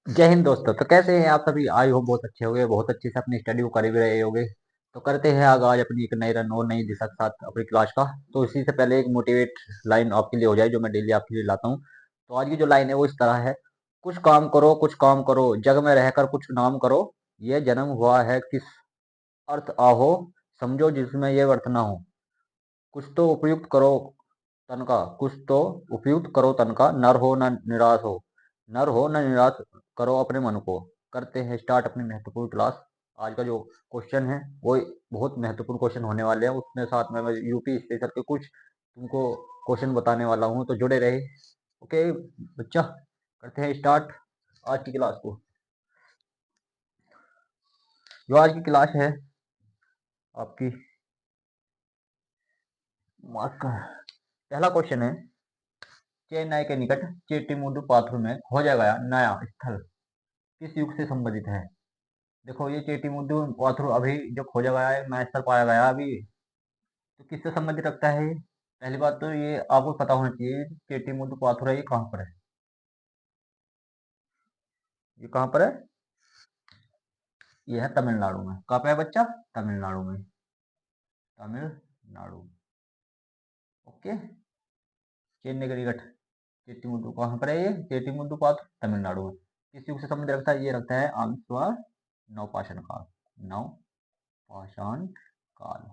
जय हिंद दोस्तों। तो कैसे हैं आप सभी? आई होप बहुत अच्छे होंगे, बहुत अच्छे से अपनी स्टडी को कर भी रहे होंगे। तो करते हैं आगाज अपनी एक नई रन और नई दिशा के साथ अपनी क्लास का। तो इसी से पहले एक मोटिवेट लाइन आपके लिए हो जाए जो मैं डेली आपके लिए लाता हूँ। तो आज की जो लाइन है वो इस तरह है। कुछ काम करो, जग में रहकर कुछ नाम करो। ये जन्म हुआ है किस अर्थ आहो, समझो जिसमें ये अर्थ ना हो। कुछ तो उपयुक्त करो तन का, कुछ तो उपयुक्त करो तन का, नर हो न निराश हो, नर हो न निराश करो अपने मन को। करते हैं स्टार्ट अपनी महत्वपूर्ण क्लास। आज का जो क्वेश्चन है वो बहुत महत्वपूर्ण क्वेश्चन होने वाले हैं। उसमें साथ में मैं यूपी स्पेशल के कुछ तुमको क्वेश्चन बताने वाला हूँ, तो जुड़े रहे। ओके बच्चा, करते हैं स्टार्ट आज की क्लास को। जो आज की क्लास है आपकी, मार्क का पहला क्वेश्चन है। चेन्नई के निकट चेट्टीमुड्डू पाथुर में खोजा गया नया स्थल किस युग से संबंधित है? देखो, ये चेटीमुड्डू पाथुर अभी जो खोजा गया है, नया स्थल पाया गया अभी, तो किससे संबंधित रखता है ये? पहली बात तो ये आपको पता होना चाहिए, चेटीमुड्डू पाथुर है ये कहाँ पर है? ये कहाँ पर है? ये है तमिलनाडु में। कहाँ पे है बच्चा? तमिलनाडु में। तमिलनाडु। ओके। चेन्नई के निकट चेटीमुड्डू कहाँ पर है? ये चेटीमुड्डू पाथुर तमिलनाडु में। किस युग से संबंध रखता है? ये रखता है आंसर नवपाषाण काल। नवपाषाण काल।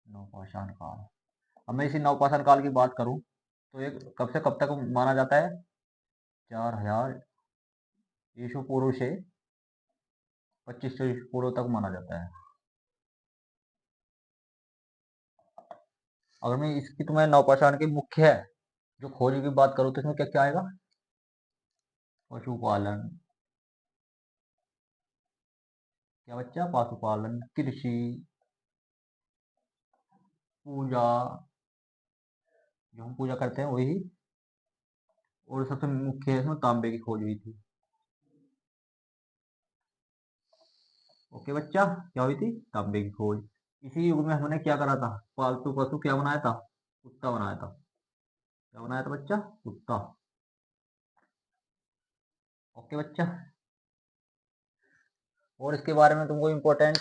नवपाषाण काल। अब मैं इसी नवपाषाण काल की बात करूं तो ये कब से कब तक माना जाता है? 4000 ईसु पूर्व से 2500 ईसु पूर्व तक माना जाता है। अगर मैं इसकी तुम्हें नवपाषाण की मुख्य जो खोज की बात करूँ तो इसमें क्या क्या आएगा? पशुपालन। क्या बच्चा? पशुपालन, कृषि, पूजा, जो हम पूजा करते हैं वही। और सबसे मुख्य है इसमें तांबे की खोज हुई थी। ओके बच्चा, क्या हुई थी? तांबे की खोज। इसी युग में हमने क्या करा था? पालतू पशु क्या बनाया था? कुत्ता बनाया था। क्या बनाया था बच्चा? कुत्ता। ओके बच्चा। और इसके बारे में तुमको इम्पोर्टेंट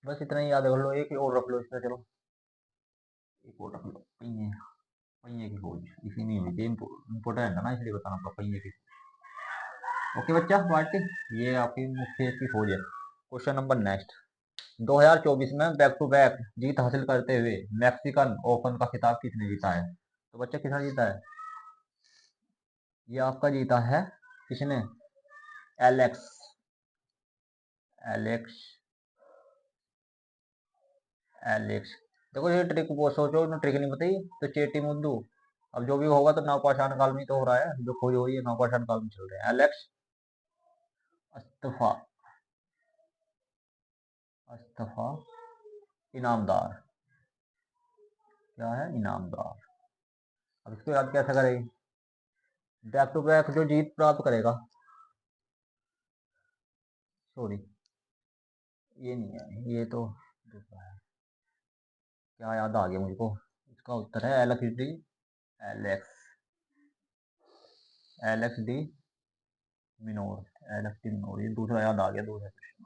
बस इतना ही याद रख लो। एक और रख लो इसका, चलो एक और रख लो। पहिए, पहिए की खोज इसी में हुई थी। इम्पोर्टेंट है ना, इसलिए बताना पड़ा पहिए की। ओके बच्चा पार्टी, ये आपकी मुख्य इसकी खोज है। Question number next. 2024 में बैक टू बैक जीत हासिल करते हुए मैक्सिकन ओपन का खिताब किसने जीता है? तो बच्चा किसने जीता है? ये आपका जीता है किसने? एलेक्स। एलेक्स। एलेक्स। देखो ये ट्रिक वो सोचो ना, ट्रिक नहीं बताई तो चेटी मुद्दू। अब जो भी होगा तो नवपाषाण काल में तो हो रहा है, जो खोज हुई है नवपाषाण काल में चल रहे हैं। एलेक्स अस्तफा। अस्तफा इनामदार। क्या है? इनामदार। अब इसको याद कैसे करेंगे? बैक टू बैक जो जीत प्राप्त करेगा, सॉरी ये नहीं है, ये तो दूसरा है। क्या याद आ गया मुझको? इसका उत्तर है Alex D. Alex. Alex D Minaur. Alex D Minaur, ये दूसरा याद आ गया। दूसरा क्वेश्चन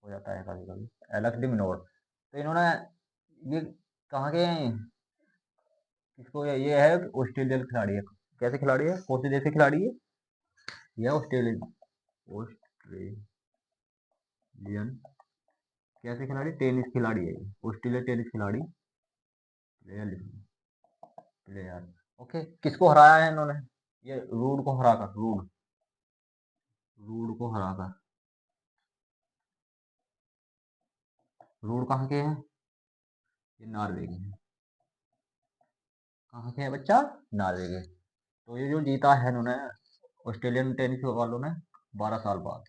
हो जाता है कभी कभी। Alex D Minaur. तो इन्होंने ये कहाँ के हैं? किसको? ये है ऑस्ट्रेलिया का खिलाड़ी है। कैसे खिलाड़ी है? कौन से देश के खिलाड़ी है? ये ऑस्ट्रेलियन। ऑस्ट्रेलियन कैसे खिलाड़ी? टेनिस खिलाड़ी है ये। ऑस्ट्रेलिया टेनिस खिलाड़ी। प्लेयर। प्लेयर। ओके, किसको हराया है इन्होंने? ये रूड को हराकर। रूड। रूड को हराकर। रूड कहाँ के हैं? ये नॉर्वे के हैं। कहाँ के हैं बच्चा? नॉर्वे के। तो ये जो जीता है इन्होंने, ऑस्ट्रेलियन टेनिस वालों ने, 12 साल बाद।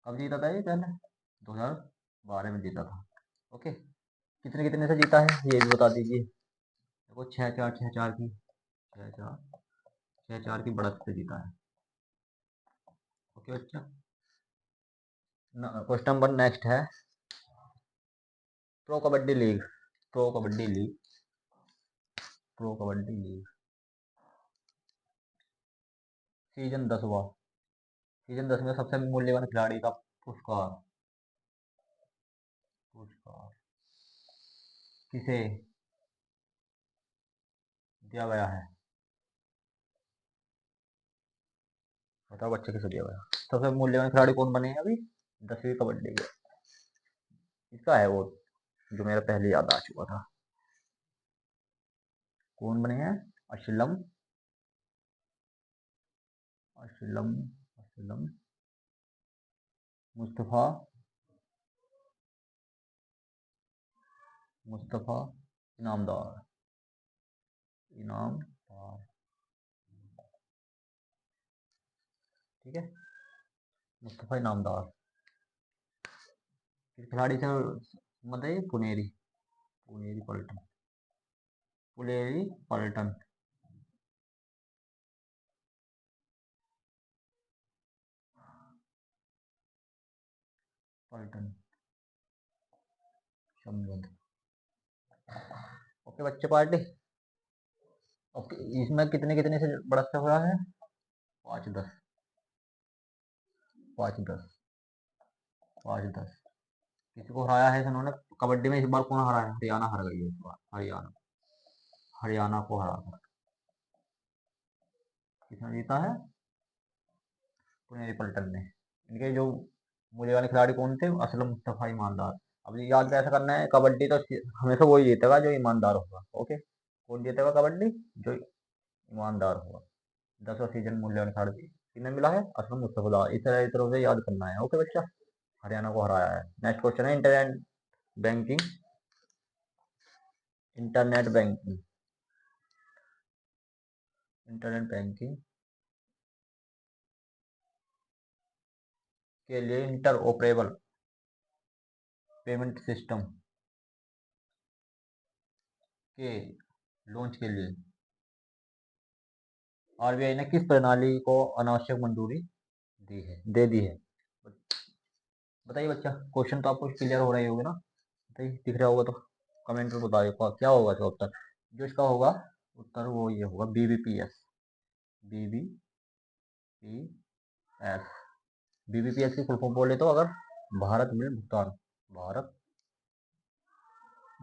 कब जीता था ये? पहले 2012 में जीता था। ओके। कितने कितने से जीता है ये भी बता दीजिए। देखो 6-4, 6-4 की, 6-4, 6-4 की बढ़त से जीता है। ओके बच्चा। क्वेश्चन नंबर नेक्स्ट है। Pro kabaddi league. Pro kabaddi league. Pro kabaddi league season 10वां। सीजन 10 में सबसे मूल्यवान खिलाड़ी का पुरस्कार पुरस्कार किसे दिया गया है? बताओ बच्चे, किसे दिया गया? सबसे मूल्यवान खिलाड़ी कौन बने हैं अभी 10वीं कबड्डी के? इसका है वो जो मेरा पहले याद आ चुका था। कौन बने हैं? असलम असलम असलम मुस्तफ़ा मुस्तफ़ा इनामदार इनामदार। ठीक है, मुस्तफ़ा इनामदार। किस खिलाड़ी से मत है? पुनेरी पुनेरी पलटन पुनेरी पलटन पलटन समझ। ओके बच्चे पार्टी। ओके, इसमें कितने कितने से बड़ा सा हुआ है? 5-10 5-10 5-10। किसी को हराया है इन्होंने कबड्डी में? इस बार कौन हराया है? हरियाणा हार गई है इस बार। हरियाणा हरियाणा को हरा कर किसने जीता है? पुनेरी पलटन ने। इनके जो मूल्यवान खिलाड़ी कौन थे? असलम मुस्तफ़ा ईमानदार। अब ये याद कैसे करना है? कबड्डी तो हमेशा वही जीतेगा जो ईमानदार होगा। ओके, कौन जीतेगा कबड्डी? जो ईमानदार होगा। 10वां सीजन मूल्यवान खिलाड़ी किन्हें मिला है? असलम मुस्तफ़ा। इस तरह से याद करना है। ओके बच्चा, हरियाणा को हराया है। नेक्स्ट क्वेश्चन है banking internet banking internet banking के लिए इंटर ऑपरेबल पेमेंट सिस्टम के लॉन्च के लिए आरबीआई ने किस प्रणाली को अनावश्यक मंजूरी दे दी है? बताइए बच्चा, क्वेश्चन तो आपको क्लियर हो रही होगी ना? बताइए, दिख रहा होगा तो कमेंट में बताइए क्या होगा इसका उत्तर। जो इसका होगा उत्तर वो ये होगा, बीबीपीएस। बीबीपीएस। बीबीपीएस की फुल फॉर्म बोले तो अगर भारत बिल भुगतान भारत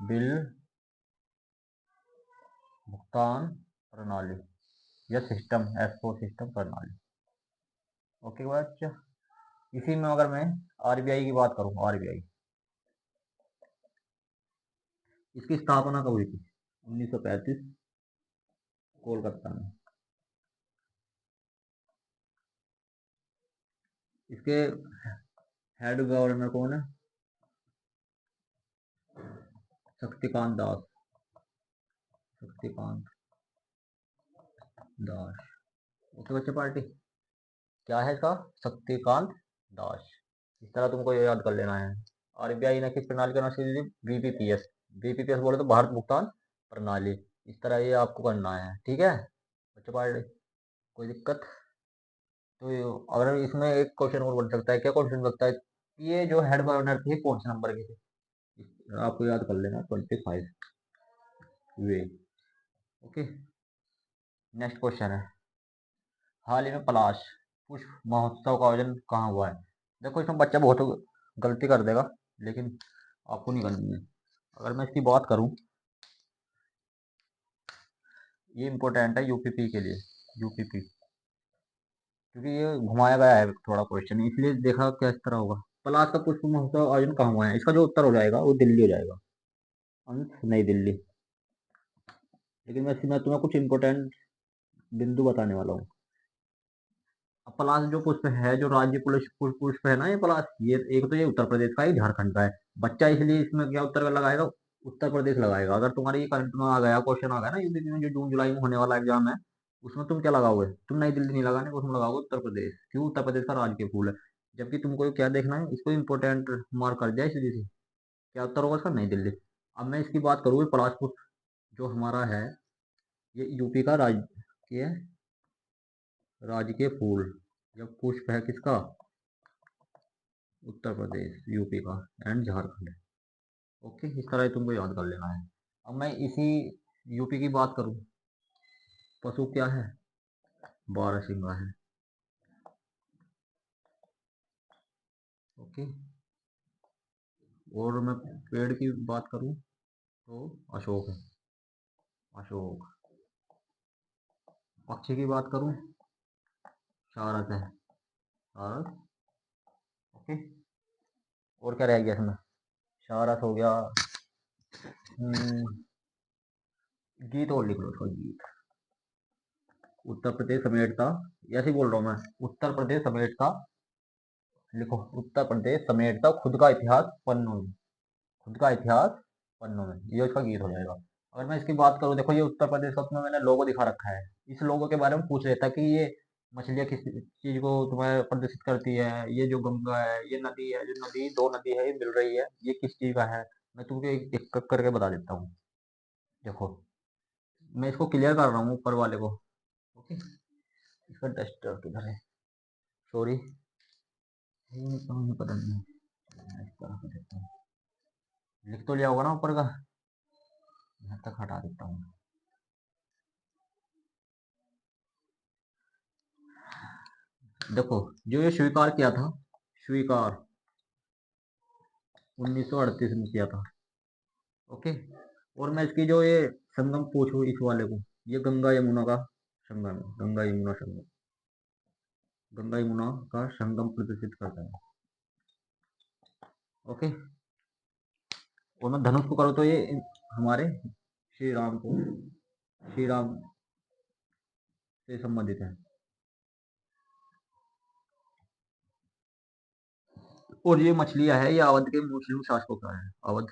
बिल भुगतान प्रणाली या सिस्टम, एस4 सिस्टम प्रणाली। ओके बच्चा, इसी में अगर मैं आरबीआई की बात करूं, आरबीआई इसकी स्थापना कब हुई थी? 1935 कोलकाता में। इसके हेड गवर्नर कौन है? शक्तिकांत दास शक्तिकांत दास। ओके बच्चे पार्टी, क्या है इसका? शक्तिकांत दास। इस तरह तुमको ये याद कर लेना है। आरबीआई ने किस प्रणाली का नाम दी? बीपीपीएस। बीपीपीएस बोले तो भारत भुगतान प्रणाली। इस तरह ये आपको करना है। ठीक है बच्चे पार्टी, कोई दिक्कत? तो अगर इसमें एक क्वेश्चन और बन सकता है। क्या क्वेश्चन बन सकता है? ये जो हेड गवर्नर थे कौन से नंबर के थे? आपको याद कर लेना, 25 वे। ओके, नेक्स्ट क्वेश्चन है, हाल ही में पलाश पुष्प महोत्सव का आयोजन कहाँ हुआ है? देखो, इसमें बच्चा बहुत गलती कर देगा, लेकिन आपको नहीं करनी है। अगर मैं इसकी बात करूं, ये इम्पोर्टेंट है यूपीपी के लिए। यूपीपी, क्योंकि ये घुमाया गया है थोड़ा क्वेश्चन, इसलिए देखा क्या इस तरह होगा। पलाश का पुष्प महोत्सव आयोजन कहाँ हुआ है? इसका जो उत्तर हो जाएगा वो दिल्ली हो जाएगा। अंत नई दिल्ली। लेकिन मैं तुम्हें कुछ इंपॉर्टेंट बिंदु बताने वाला हूँ। अब पलाश जो पुष्प है, जो राज्य पुष्प पुष्प है ना, ये पलाश, ये एक तो ये उत्तर प्रदेश का है, झारखंड का है। बच्चा इसलिए इसमें क्या उत्तर लगाएगा? उत्तर प्रदेश लगाएगा। अगर तुम्हारे ये करंट में आ गया, क्वेश्चन आ गया ना यूपीपी में, जो जून जुलाई में होने वाला एग्जाम है, उसमें तुम क्या लगाओगे? तुम नई दिल्ली नहीं लगाने, उसमें लगाओगे उत्तर प्रदेश। क्यों? उत्तर प्रदेश का राजकीय फूल है। जबकि तुमको क्या देखना है, इसको इंपोर्टेंट मार्क कर दिया इसलिए से। क्या उत्तर होगा इसका? नई दिल्ली। अब मैं इसकी बात करूँ, पलाश पुष्प जो हमारा है, ये यूपी का राजकीय फूल या पुष्प है किसका? उत्तर प्रदेश, यूपी का एंड झारखंड। ओके, इस तरह तुमको याद कर लेना है। अब मैं इसी यूपी की बात करूं, पशु क्या है? बारहसिंगा है। ओके। और मैं पेड़ की बात करूं तो अशोक है, अशोक। पक्षी की बात करूं, सारस है, सारस। ओके। और क्या रह गया इसमें, सारस हो गया। हम्म, गीत और लिख लो इसका, गीत। उत्तर प्रदेश समेटता, ऐसे ही बोल रहा हूँ मैं, उत्तर प्रदेश समेटता, लिखो, उत्तर प्रदेश समेटता खुद का इतिहास पन्नों में, खुद का इतिहास पन्नों में, ये उसका गीत हो जाएगा। अगर मैं इसकी बात करूँ, देखो ये उत्तर प्रदेश का उसमें मैंने लोगो दिखा रखा है, इस लोगो के बारे में पूछ लेता कि ये मछलियाँ किस चीज को तुम्हें प्रदर्शित करती है, ये जो गंगा है, ये नदी है, जो नदी, दो नदी है ये मिल रही है, ये किस चीज का है। मैं तुमको एक एक करके बता देता हूँ। देखो, मैं इसको क्लियर कर रहा हूँ ऊपर वाले को। ओके। इसका डस्टर किधर है, सॉरी, ये कहाँ पता नहीं, मैं इस तरह से देता हूँ, लिख तो लिया होगा ना ऊपर का, यहाँ तक हटा देता हूँ। देखो, जो ये स्वीकार किया था, स्वीकार 1938 में किया था। ओके। और मैं इसकी जो ये संगम पूछूं इस वाले को, ये गंगा यमुना का संगम है, गंगा यमुना संगम, गंगा यमुना का संगम प्रदर्शित करता है। ओके। और मैं धनुष को करूँ तो ये हमारे श्री राम को, श्री राम से संबंधित है। और ये मछलियां है, ये अवध के मुस्लिम शासकों का है, अवध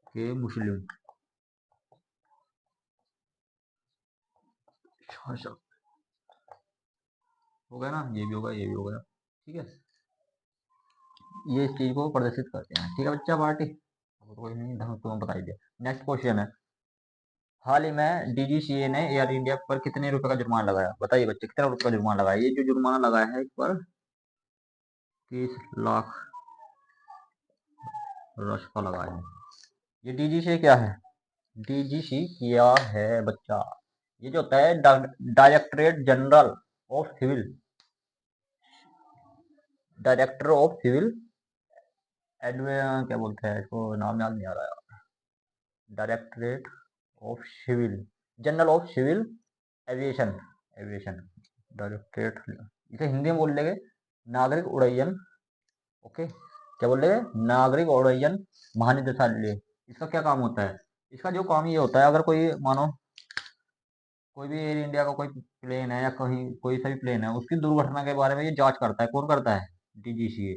के मुस्लिम शासक। हो गया ना, ये भी होगा, ये भी हो गया। ठीक है, ये इस चीज को प्रदर्शित करते हैं। ठीक है बच्चा पार्टी, अब कोई नहीं, धनुष तुम्हें बता ही दिया। नेक्स्ट क्वेश्चन है, हाल ही में डीजीसीए ने एयर इंडिया पर कितने रुपए का जुर्माना लगाया, बताइए बच्चे कितने रुपए का जुर्माना लगाया। ये जो जुर्माना लगाया है इस पर 30 लाख रश का लगाया है। ये डीजीसी क्या है, डीजीसी क्या है बच्चा, ये जो होता है directorate general of civil, director of civil एडवे, क्या बोलते हैं इसको, नाम याद नहीं आ रहा है, directorate of civil, general of civil aviation, aviation directorate, इसे हिंदी में बोल लेंगे नागरिक उड्डयन। ओके। क्या बोल रहे हैं, नागरिक उड्डयन महानिदेशालय। इसका क्या काम होता है, इसका जो काम ये होता है, अगर कोई मानो कोई भी एयर इंडिया का कोई प्लेन है या कहीं कोई सा भी प्लेन है, उसकी दुर्घटना के बारे में ये जांच करता है। कौन करता है, डीजीसीए,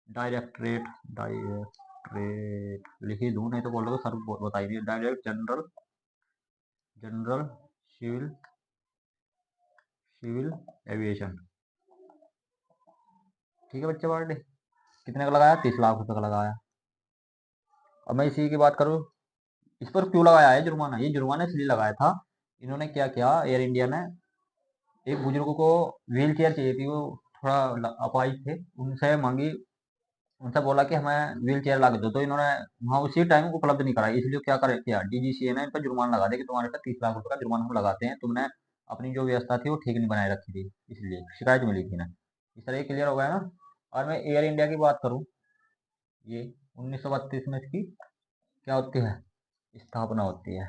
डायरेक्टरेट, डायरेक्टरेट लिख ही दूं नहीं तो बोलोगे सर बताइए, direct general, general civil, civil aviation. ठीक है बच्चे पार्टी, कितने का लगाया, 30 लाख रुपए का लगाया। अब मैं इसी की बात करूँ, इस पर क्यों लगाया है जुर्माना, ये जुर्माना इसलिए लगाया था, इन्होंने क्या किया, एयर इंडिया ने एक बुजुर्ग को व्हील चेयर चाहिए थी, वो थोड़ा अपाहिज थे, उनसे मांगी, उनसे बोला कि हमें व्हील चेयर ला के दो, तो इन्होंने वहाँ उसी टाइम उपलब्ध नहीं कराई, इसलिए क्या करे, किया डीजीसीए ने इन पर जुर्माना लगा दिया कि तुम्हारे पे 30 लाख रुपए का जुर्माना हम लगाते हैं, तुमने अपनी जो व्यवस्था थी वो ठीक नहीं बनाए रखी थी, इसलिए शिकायत मिली थी ना। इस तरह क्लियर हो गया ना। और मैं एयर इंडिया की बात करूँ, ये 1932 में इसकी क्या होती है, स्थापना होती है।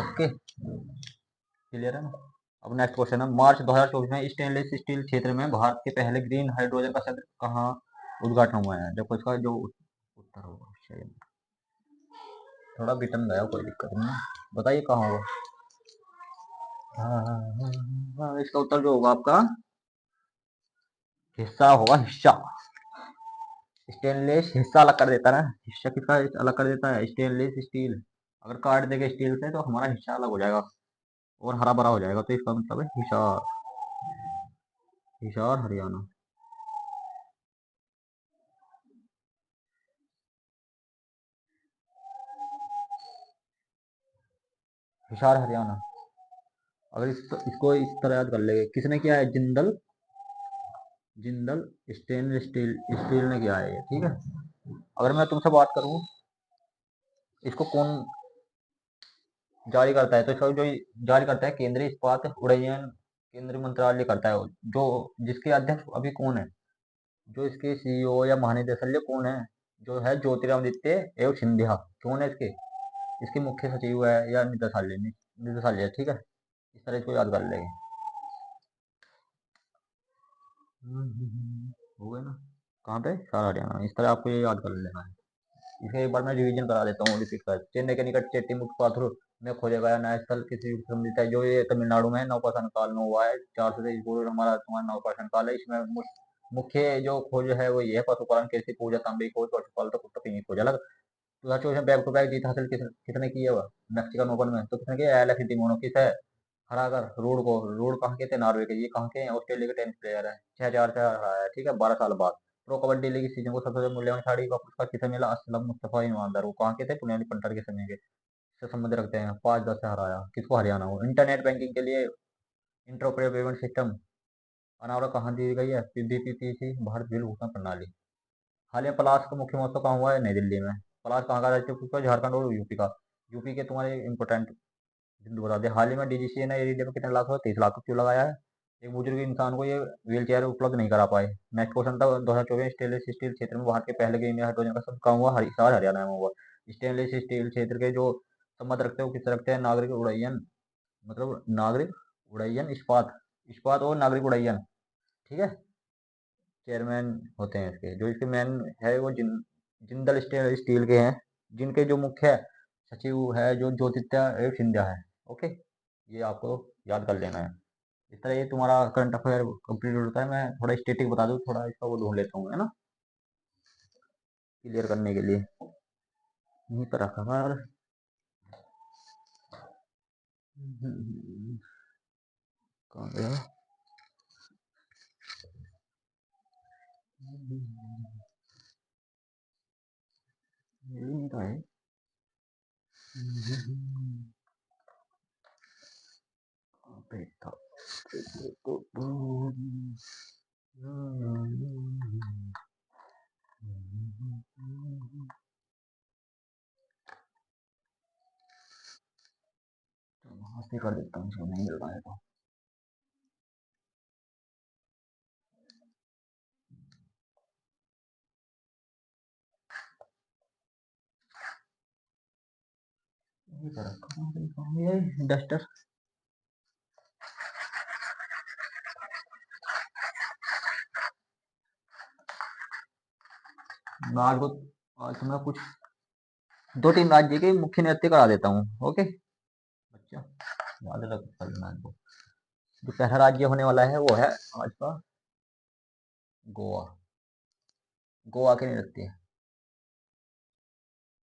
ओके, क्लियर है ना। अब नेक्स्ट क्वेश्चन है, मार्च 2024 में स्टेनलेस स्टील क्षेत्र में भारत के पहले ग्रीन हाइड्रोजन का संयंत्र कहाँ उद्घाटन हुआ है। देखो इसका जो उत्तर होगा शायद, थोड़ा बिटन गया, कोई दिक्कत नहीं है, बताइए कहाँ होगा। इसका उत्तर जो होगा आपका, हिस्सा होगा, हिस्सा। स्टेनलेस हिस्सा अलग कर देता है ना, हिस्सा किसका अलग कर देता है, स्टेनलेस स्टील, अगर काट देगा स्टील से तो हमारा हिस्सा अलग हो जाएगा और हरा भरा हो जाएगा, तो इसका मतलब है हिसार, हिसार हरियाणा। हिसार हरियाणा। अगर इसको इस तरह याद कर लेंगे, किसने किया है, Jindal, Jindal stainless steel, steel ने किया है ये। ठीक है। अगर मैं तुमसे बात करूं, इसको कौन जारी करता है, तो इसको जो जारी करता है केंद्रीय इस्पात उड्डयन केंद्रीय मंत्रालय करता है, जो जिसके अध्यक्ष अभी कौन है, जो इसके सीईओ या महानिदेशक कौन है? जो है ज्योतिरादित्य एवं सिंधिया। कौन है इसके? इसके मुख्य सचिव है या निदेशालय निदेशालय, ठीक है। इस तरह इसको याद कर लेंगे। हो गए ना? कहाँ पे? सारा हरियाणा। इस तरह आपको ये याद कर लेना है। इसे एक बार मैं रिवीजन करा देता हूँ, रिपीट कर। चेन्नई के निकट चेट्टीमुट्टू में खोजा गया नया स्थल किसी युग से संबंधित है, जो ये तमिलनाडु में नवपाषाण काल में हुआ है। 400 से पूर्व हमारा तुम्हारा नवपाषाण काल है। इसमें मुख्य जो खोज है वो ये है, पशुपालन, कृषि, पूजा, तांबे की खोज, पशुपालन तक उत्तर की खोज अलग। 2024 में बैक टू बैक जीत हासिल किसने की है? वह मैक्सिकन ओपन में तो किसने किया? Alex D mono. किस है? हराकर रोड को। रोड कहाँ के थे? नॉर्वे के। ये कहाँ के हैं? ऑस्ट्रेलिया के टेनिस प्लेयर है। 6-4 से हराया है, ठीक है, 12 साल बाद। प्रो कबड्डी लीग इस सीजन को सबसे मूल्यवान खिलाड़ी का पुरस्कार किसे मिला? असलम मुस्तफा ईमानदार। वो कहाँ के थे? पुण्याली पंटर के समय के। इससे संबंध रखते हैं। 5-10 से हराया किसको? हरियाणा को। इंटरनेट बैंकिंग के लिए इंटरऑपरेबल पेमेंट सिस्टम अनावरण कहाँ दी गई है? बीपीपीसी, भारत बिल भुगतान प्रणाली। हाल ही में पलाश का मुख्य महोत्सव कहाँ हुआ है? नई दिल्ली में। पलाश कहाँ का राज्य है? झारखंड और यूपी का। यूपी के तुम्हारे इंपोर्टेंट बिंदु बता दे। हाल ही में डीजीसीए ने एरिया में कितने लाख हो? 30 लाख क्यों लगाया है? एक बुजुर्ग इंसान को ये व्हील चेयर उपलब्ध नहीं करा पाए। नेक्स्ट क्वेश्चन था 2024 स्टेनलेस स्टील क्षेत्र में भारत के पहले ग्रीन हाइड्रोजन का सब कहाँ हुआ? हिसार, हरियाणा में हुआ। स्टेनलेस स्टील क्षेत्र के जो संबंध रखते हैं वो किससे रखते हैं? नागरिक उड्डयन, मतलब नागरिक उड्डयन इस्पात, इस्पात और नागरिक उड्डयन, ठीक है। चेयरमैन होते हैं इसके। जो इसके मैन है वो जिंदल स्टील के हैं, जिनके जो मुख्य सचिव है जो ज्योतित्य सिंधिया है। ओके, ये आपको याद कर लेना है। इस तरह ये तुम्हारा करंट अफेयर कंप्लीट होता है। मैं थोड़ा स्टेटिक बता दूं, थोड़ा इसका वो ढूंढ लेता हूँ, है ना, क्लियर करने के लिए। यहीं पर रखा था यार। कहाँ गया? ये नहीं था ये। कहाँ पे था? वहां से कर देता हूँ, इसको नहीं मिल रहा है तो। डस्टर। आज को आज मैं कुछ 2-3 राज्य के मुख्य नृत्य करा देता हूँ। ओके बच्चा, याद रख करना है इनको। जो पहला राज्य होने वाला है वो है आज का गोवा। गोवा के नृत्य